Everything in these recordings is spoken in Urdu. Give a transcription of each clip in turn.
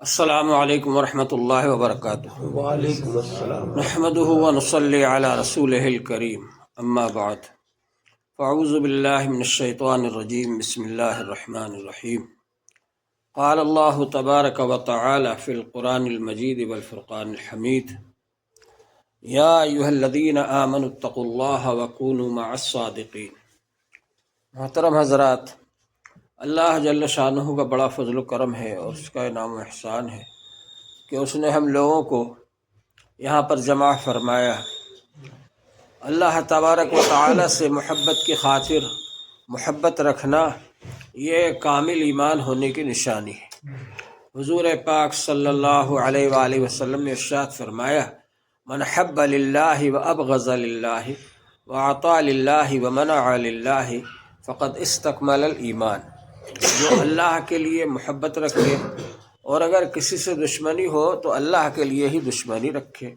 السلام علیکم ورحمۃ اللہ وبرکاتہ۔ وعلیکم السلام۔ نحمده ونصلی علی رسولہ الکریم، اما بعد فاعوذ باللہ من الشیطان الرجیم، بسم اللہ الرحمن الرحیم۔ قال اللہ تبارک وتعالی فی القرآن المجید والفرقان الحمید، یا ایھا الذین آمنوا اتقوا اللہ وکونوا مع الصادقین۔ محترم حضرات، اللہ جل شانہ کا بڑا فضل و کرم ہے اور اس کا انعام و احسان ہے کہ اس نے ہم لوگوں کو یہاں پر جمع فرمایا۔ اللہ تبارک و تعالی سے محبت کی خاطر محبت رکھنا یہ کامل ایمان ہونے کی نشانی ہے۔ حضور پاک صلی اللہ علیہ وآلہ وسلم نے ارشاد فرمایا، من حب للہ و ابغض للہ و اعطى للہ و منع للہ فقد استکمل الایمان۔ جو اللہ کے لیے محبت رکھے اور اگر کسی سے دشمنی ہو تو اللہ کے لیے ہی دشمنی رکھے،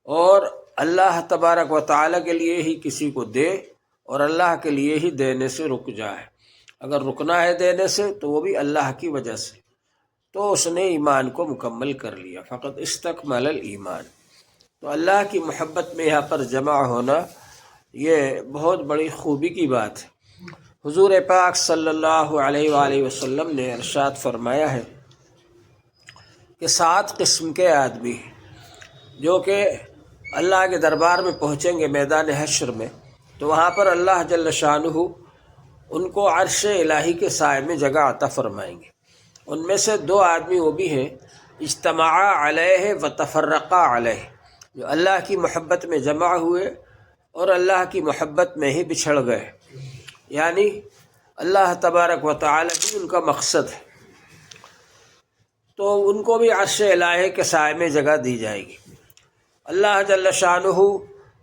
اور اللہ تبارک و تعالی کے لیے ہی کسی کو دے اور اللہ کے لیے ہی دینے سے رک جائے۔ اگر رکنا ہے دینے سے تو وہ بھی اللہ کی وجہ سے، تو اس نے ایمان کو مکمل کر لیا، فقط استکمل الایمان۔ تو اللہ کی محبت میں یہاں پر جمع ہونا یہ بہت بڑی خوبی کی بات ہے۔ حضور پاک صلی اللہ علیہ وآلہ وسلم نے ارشاد فرمایا ہے کہ 7 قسم کے آدمی ہیں جو کہ اللہ کے دربار میں پہنچیں گے میدان حشر میں، تو وہاں پر اللہ جل شانہ ان کو عرش الہی کے سائے میں جگہ عطا فرمائیں گے۔ ان میں سے 2 آدمی وہ بھی ہیں اجتماعا علیہ و تفرقا علیہ، جو اللہ کی محبت میں جمع ہوئے اور اللہ کی محبت میں ہی بچھڑ گئے، یعنی اللہ تبارک و تعالی بھی ان کا مقصد ہے، تو ان کو بھی عرش الہی کے سائے میں جگہ دی جائے گی۔ اللہ جل شانہ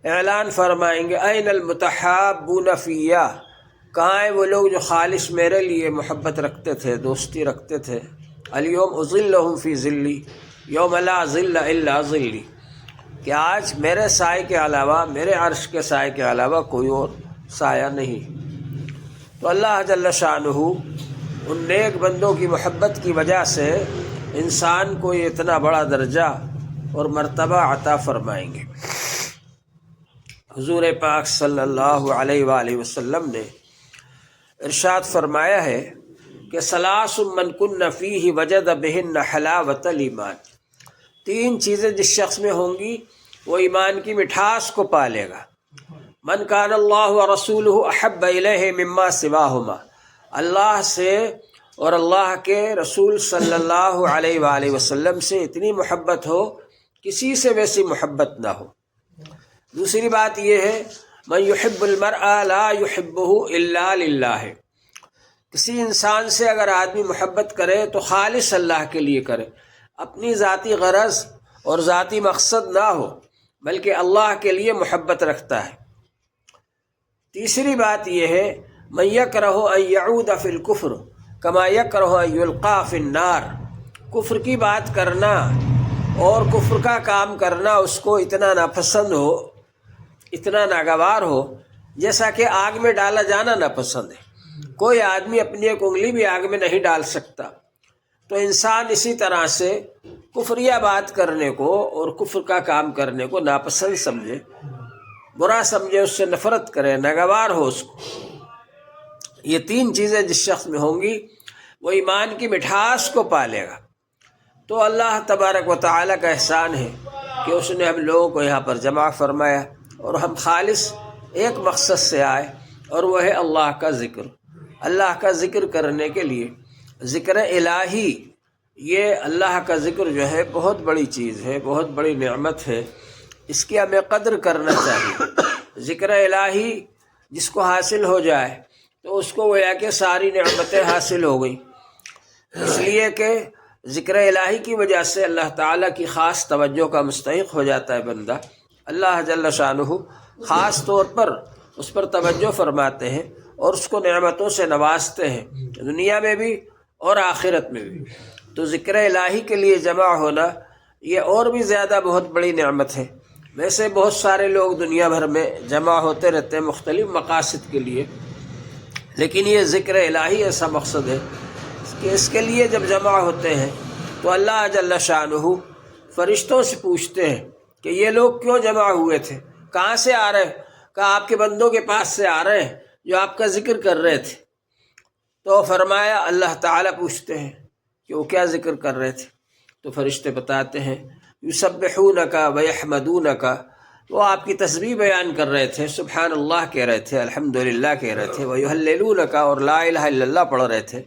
اعلان فرمائیں گے، این المتحابون فیّا، کہاں ہیں وہ لوگ جو خالص میرے لیے محبت رکھتے تھے، دوستی رکھتے تھے۔ الیوم اظلہم فی ظلی یوم لا ظل الا ظلی، کہ آج میرے سائے کے علاوہ، میرے عرش کے سائے کے علاوہ کوئی اور سایہ نہیں۔ تو اللہ جل شانہ ان نیک بندوں کی محبت کی وجہ سے انسان کو یہ اتنا بڑا درجہ اور مرتبہ عطا فرمائیں گے۔ حضور پاک صلی اللہ علیہ وآلہ وسلم نے ارشاد فرمایا ہے کہ ثلاث من کن فیہ وجد بہن حلاوۃ الایمان، 3 چیزیں جس شخص میں ہوں گی وہ ایمان کی مٹھاس کو پالے گا۔ من کان اللہ ورسولہ احب الیہ مما سواہما، اللہ سے اور اللہ کے رسول صلی اللہ علیہ وآلہ وسلم سے اتنی محبت ہو، کسی سے ویسی محبت نہ ہو۔ دوسری بات یہ ہے، من یحب المرء لا یحبہ الا للہ، کسی انسان سے اگر آدمی محبت کرے تو خالص اللہ کے لیے کرے، اپنی ذاتی غرض اور ذاتی مقصد نہ ہو، بلکہ اللہ کے لیے محبت رکھتا ہے۔ تیسری بات یہ ہے، من یکرہ ان یعود فی الکفر کما یکرہ ان یلقی فی النار، کفر کی بات کرنا اور کفر کا کام کرنا اس کو اتنا ناپسند ہو، اتنا ناگوار ہو، جیسا کہ آگ میں ڈالا جانا ناپسند ہے۔ کوئی آدمی اپنی ایک انگلی بھی آگ میں نہیں ڈال سکتا، تو انسان اسی طرح سے کفریہ بات کرنے کو اور کفر کا کام کرنے کو ناپسند سمجھے، برا سمجھے، اس سے نفرت کرے، ناگوار ہو اس کو۔ یہ 3 چیزیں جس شخص میں ہوں گی وہ ایمان کی مٹھاس کو پالے گا۔ تو اللہ تبارک و تعالی کا احسان ہے کہ اس نے ہم لوگوں کو یہاں پر جمع فرمایا اور ہم خالص ایک مقصد سے آئے، اور وہ ہے اللہ کا ذکر۔ اللہ کا ذکر کرنے کے لیے ذکر الہی، یہ اللہ کا ذکر جو ہے بہت بڑی چیز ہے، بہت بڑی نعمت ہے، اس کی ہمیں قدر کرنا چاہیے۔ ذکر الہی جس کو حاصل ہو جائے تو اس کو گویا کہ ساری نعمتیں حاصل ہو گئیں، اس لیے کہ ذکر الہی کی وجہ سے اللہ تعالیٰ کی خاص توجہ کا مستحق ہو جاتا ہے بندہ۔ اللہ جل شانہ خاص طور پر اس پر توجہ فرماتے ہیں اور اس کو نعمتوں سے نوازتے ہیں، دنیا میں بھی اور آخرت میں بھی۔ تو ذکر الہی کے لیے جمع ہونا یہ اور بھی زیادہ بہت بڑی نعمت ہے۔ ویسے بہت سارے لوگ دنیا بھر میں جمع ہوتے رہتے ہیں مختلف مقاصد کے لیے، لیکن یہ ذکر الہی ایسا مقصد ہے کہ اس کے لیے جب جمع ہوتے ہیں تو اللہ جل شانہ فرشتوں سے پوچھتے ہیں کہ یہ لوگ کیوں جمع ہوئے تھے، کہاں سے آ رہے ہیں؟ کہا آپ کے بندوں کے پاس سے آ رہے ہیں جو آپ کا ذکر کر رہے تھے۔ تو فرمایا اللہ تعالیٰ پوچھتے ہیں کہ وہ کیا ذکر کر رہے تھے؟ تو فرشتے بتاتے ہیں یسبحونک ویحمدونک، وہ آپ کی تسبیح بیان کر رہے تھے، سبحان اللہ کہہ رہے تھے، الحمدللہ کہہ رہے تھے، ویہللونک، اور لا الہ الا اللہ پڑھ رہے تھے۔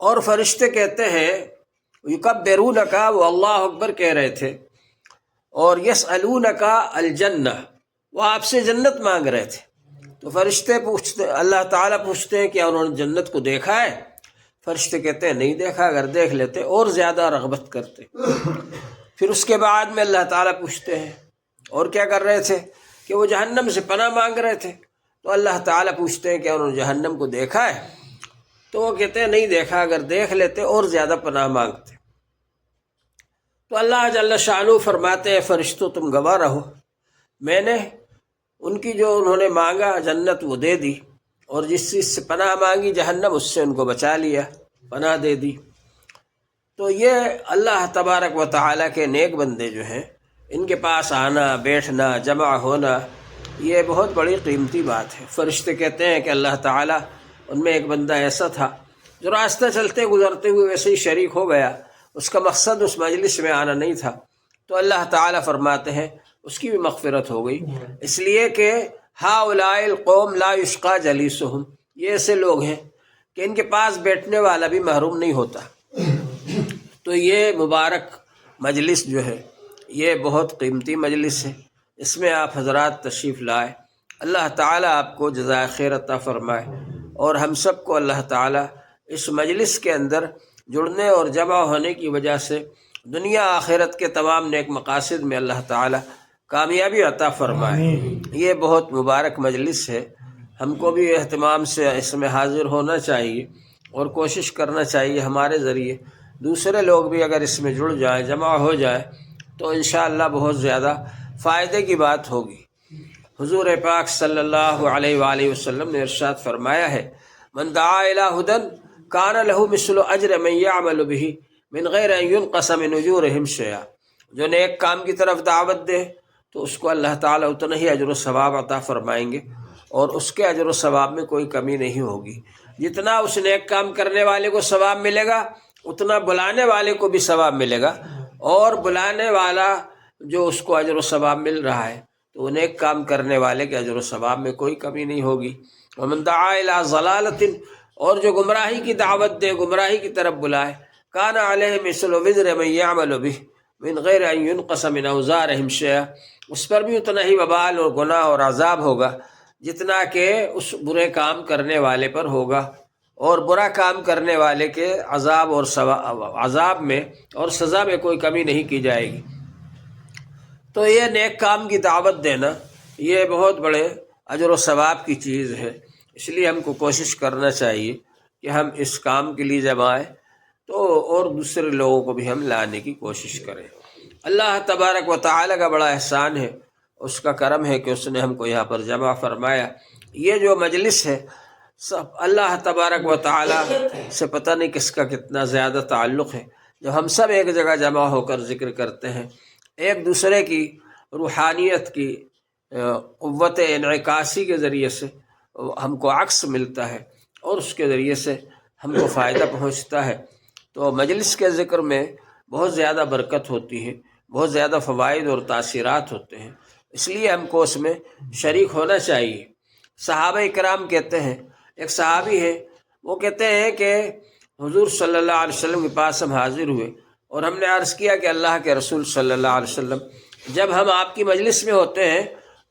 اور فرشتے کہتے ہیں یکبرونک، وہ اللہ اکبر کہہ رہے تھے، اور یسألونک الجنہ، وہ آپ سے جنت مانگ رہے تھے۔ تو فرشتے پوچھتے، اللہ تعالیٰ پوچھتے ہیں کیا انہوں نے جنت کو دیکھا ہے؟ فرشتے کہتے ہیں نہیں دیکھا، اگر دیکھ لیتے اور زیادہ رغبت کرتے۔ پھر اس کے بعد میں اللہ تعالیٰ پوچھتے ہیں اور کیا کر رہے تھے کہ وہ جہنم سے پناہ مانگ رہے تھے۔ تو اللہ تعالیٰ پوچھتے ہیں کہ انہوں نے جہنم کو دیکھا ہے؟ تو وہ کہتے ہیں نہیں دیکھا، اگر دیکھ لیتے اور زیادہ پناہ مانگتے۔ تو اللہ جل شانہ فرماتے ہیں فرشتوں تم گواہ رہو، میں نے ان کی جو انہوں نے مانگا جنت وہ دے دی، اور جس چیز سے پناہ مانگی جہنم اس سے ان کو بچا لیا، پناہ دے دی۔ تو یہ اللہ تبارک و تعالیٰ کے نیک بندے جو ہیں، ان کے پاس آنا، بیٹھنا، جمع ہونا، یہ بہت بڑی قیمتی بات ہے۔ فرشتے کہتے ہیں کہ اللہ تعالیٰ ان میں ایک بندہ ایسا تھا جو راستہ چلتے گزرتے ہوئے ویسے ہی شریک ہو گیا، اس کا مقصد اس مجلس میں آنا نہیں تھا، تو اللہ تعالیٰ فرماتے ہیں اس کی بھی مغفرت ہو گئی، اس لیے کہ ہؤلاء القوم لا یشقی جلیسہم، یہ ایسے لوگ ہیں کہ ان کے پاس بیٹھنے والا بھی محروم نہیں ہوتا۔ تو یہ مبارک مجلس جو ہے یہ بہت قیمتی مجلس ہے، اس میں آپ حضرات تشریف لائے۔ اللہ تعالیٰ آپ کو جزائے خیر عطا فرمائے، اور ہم سب کو اللہ تعالیٰ اس مجلس کے اندر جڑنے اور جمع ہونے کی وجہ سے دنیا آخرت کے تمام نیک مقاصد میں اللہ تعالیٰ کامیابی عطا فرمائے۔ یہ بہت مبارک مجلس ہے، ہم کو بھی اہتمام سے اس میں حاضر ہونا چاہیے، اور کوشش کرنا چاہیے ہمارے ذریعے دوسرے لوگ بھی اگر اس میں جڑ جائیں، جمع ہو جائیں، تو انشاءاللہ بہت زیادہ فائدے کی بات ہوگی۔ حضور پاک صلی اللہ علیہ وآلہ وسلم نے ارشاد فرمایا ہے من دعا الی ھدی کان لہ مثل اجر من یعمل بہ من غیر ان ینقص من اجورہم شیئا، جو نیک کام کی طرف دعوت دے تو اس کو اللہ تعالیٰ اتنا ہی اجر و ثواب عطا فرمائیں گے، اور اس کے اجر و ثواب میں کوئی کمی نہیں ہوگی۔ جتنا اس نیک کام کرنے والے کو ثواب ملے گا اتنا بلانے والے کو بھی ثواب ملے گا، اور بلانے والا جو اس کو اجر و ثواب مل رہا ہے تو وہ نیک کام کرنے والے کے اجر و ثواب میں کوئی کمی نہیں ہوگی۔ ومن دعا الی ضلالۃ، اور جو گمراہی کی دعوت دے، گمراہی کی طرف بلائے، کان علیہ مثل وزر من یعمل بہ من غیر ان ینقص من اوزارہم شیئا، اس پر بھی اتنا ہی وبال اور گناہ اور عذاب ہوگا جتنا کہ اس برے کام کرنے والے پر ہوگا، اور برا کام کرنے والے کے عذاب اور عذاب میں اور سزا میں کوئی کمی نہیں کی جائے گی۔ تو یہ نیک کام کی دعوت دینا یہ بہت بڑے اجر و ثواب کی چیز ہے، اس لیے ہم کو کوشش کرنا چاہیے کہ ہم اس کام کے لیے جب آئیں تو اور دوسرے لوگوں کو بھی ہم لانے کی کوشش کریں۔ اللہ تبارک و تعالیٰ کا بڑا احسان ہے، اس کا کرم ہے کہ اس نے ہم کو یہاں پر جمع فرمایا۔ یہ جو مجلس ہے سب اللہ تبارک و تعالیٰ سے پتہ نہیں کس کا کتنا زیادہ تعلق ہے، جب ہم سب ایک جگہ جمع ہو کر ذکر کرتے ہیں، ایک دوسرے کی روحانیت کی قوت انعکاسی کے ذریعے سے ہم کو عکس ملتا ہے، اور اس کے ذریعے سے ہم کو فائدہ پہنچتا ہے۔ تو مجلس کے ذکر میں بہت زیادہ برکت ہوتی ہے، بہت زیادہ فوائد اور تاثیرات ہوتے ہیں، اس لیے ہم کو اس میں شریک ہونا چاہیے۔ صحابہ کرام کہتے ہیں، ایک صحابی ہے وہ کہتے ہیں کہ حضور صلی اللہ علیہ وسلم کے پاس ہم حاضر ہوئے، اور ہم نے عرض کیا کہ اللہ کے رسول صلی اللہ علیہ وسلم، جب ہم آپ کی مجلس میں ہوتے ہیں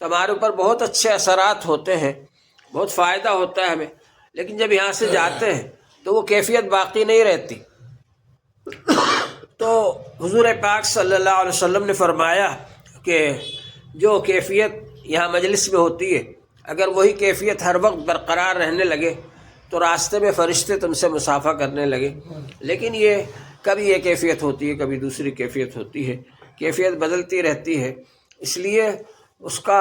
تو ہمارے اوپر بہت اچھے اثرات ہوتے ہیں، بہت فائدہ ہوتا ہے ہمیں، لیکن جب یہاں سے جاتے ہیں تو وہ کیفیت باقی نہیں رہتی۔ تو حضور پاک صلی اللہ علیہ وسلم نے فرمایا کہ جو کیفیت یہاں مجلس میں ہوتی ہے اگر وہی کیفیت ہر وقت برقرار رہنے لگے تو راستے میں فرشتے تم سے مصافحہ کرنے لگے، لیکن یہ کبھی یہ کیفیت ہوتی ہے، کبھی دوسری کیفیت ہوتی ہے، کیفیت بدلتی رہتی ہے، اس لیے اس کا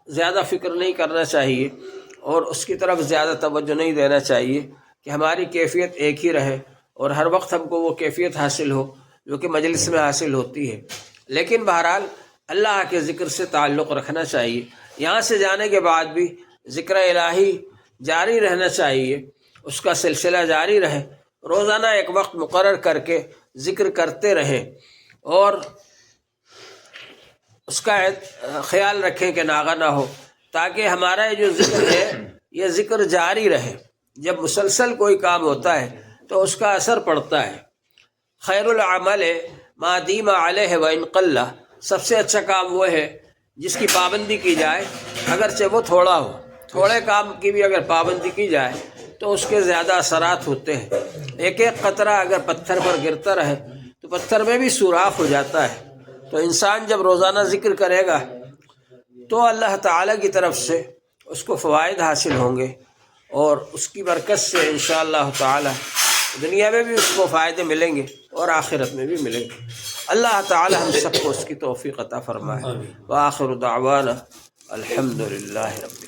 زیادہ فکر نہیں کرنا چاہیے، اور اس کی طرف زیادہ توجہ نہیں دینا چاہیے کہ ہماری کیفیت ایک ہی رہے، اور ہر وقت ہم کو وہ کیفیت حاصل ہو جو کہ مجلس میں حاصل ہوتی ہے، لیکن بہرحال اللہ کے ذکر سے تعلق رکھنا چاہیے۔ یہاں سے جانے کے بعد بھی ذکر الہی جاری رہنا چاہیے، اس کا سلسلہ جاری رہے، روزانہ ایک وقت مقرر کر کے ذکر کرتے رہیں اور اس کا خیال رکھیں کہ ناغہ نہ ہو، تاکہ ہمارا یہ جو ذکر ہے یہ ذکر جاری رہے۔ جب مسلسل کوئی کام ہوتا ہے تو اس کا اثر پڑتا ہے۔ خیر العمل ما دیم علیہ وان قل، سب سے اچھا کام وہ ہے جس کی پابندی کی جائے اگرچہ وہ تھوڑا ہو۔ تھوڑے کام کی بھی اگر پابندی کی جائے تو اس کے زیادہ اثرات ہوتے ہیں۔ ایک ایک قطرہ اگر پتھر پر گرتا رہے تو پتھر میں بھی سوراخ ہو جاتا ہے۔ تو انسان جب روزانہ ذکر کرے گا تو اللہ تعالیٰ کی طرف سے اس کو فوائد حاصل ہوں گے، اور اس کی برکت سے انشاءاللہ تعالیٰ دنیا میں بھی اس کو فائدے ملیں گے اور آخرت میں بھی ملیں گے۔ اللہ تعالیٰ ہم سب کو اس کی توفیق عطا فرمائے۔ وآخر دعوانا الحمدللہ رب